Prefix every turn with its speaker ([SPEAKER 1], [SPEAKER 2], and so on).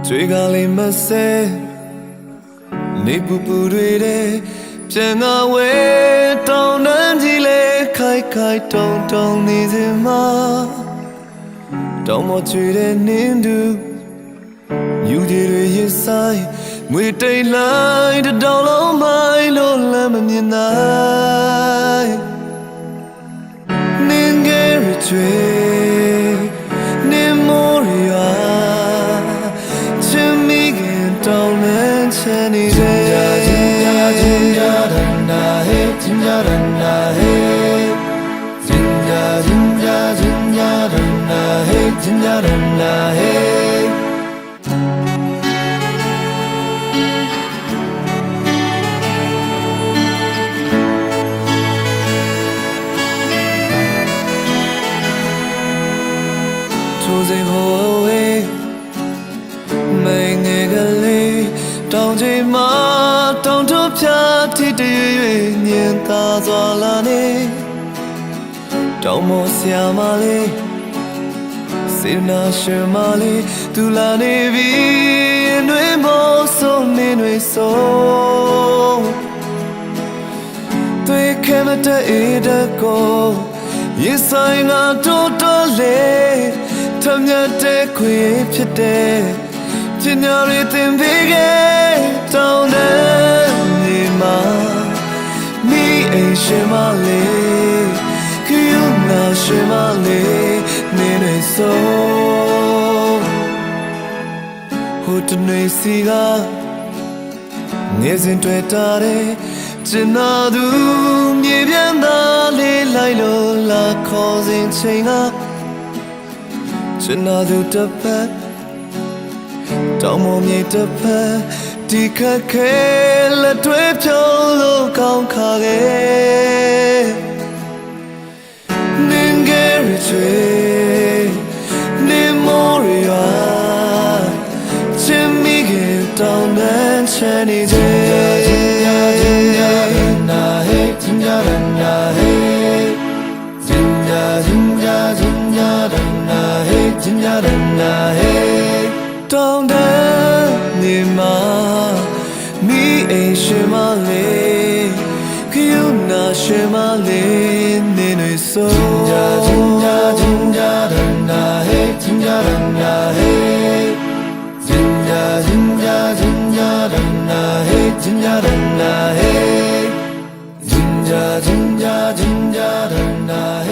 [SPEAKER 1] 追赶里没谁，你不对的，偏爱为到南极来开动动你的马，当我觉得年度，有的人也塞，每day来的到老买落来么年来，年给人追。တောင်ချိန်မှာတောင်တို့ဖြာထိတရွေညင်သာစွာလာနေတောင်မောဆရာမလေးစေနာရှင်မလေးသူလာနေပြီနှွေမောဆုံးနေနှွေဆုံးတွေ့ခဲမတဲ့တဲ့ကိုရေဆိုင်နာတို့တော်လေထမြတ်တဲ့ခွေဖြစ်တဲ့ပညာရည်သင်ပေးခဲ့တောင်းတဲ့နေမှာမိအိမ်ရှင်မလေးခယူနာရှင်မလေးနေနေဆုံးဟိုတနေ့စီကနေစဉ်တွေ့တာတဲ့ကျင်နာသူမြေပြန်သားလေးလိုက်လို့လာခေါ်စဉ်ချိန်ကကျင်နာသူတစ်ဖက်တောင်မောမြေတစ်ဖက်ဒီခက်ခဲလက်တွဲဖြုံးလို့ကောင်းခါခဲ့နင်းငယ်ရချွေနင်းမောရရချင်မိခင်တောင်တန်းချမ်းနေစေနာဟဲ့ချင်ကြရနာဟဲ့ချင်ကြချင်ကြချင်ကြရနာဟဲ့ချင်ကြရနာဟဲ့တောင်တန်းနေမှာမိအိမ်ရှင်မလေးခယူနာရှင်မလေးနေနေဆုံးချင်ကြချင်ကြရနာဟဲ့ချင်ကြရနာဟဲ့ချင်ကြချင်ကြချင်ကြရနာဟဲ့ချင်ကြရနာဟဲ့ချင်ကြချင်ကြချင်ကြရနာဟဲ့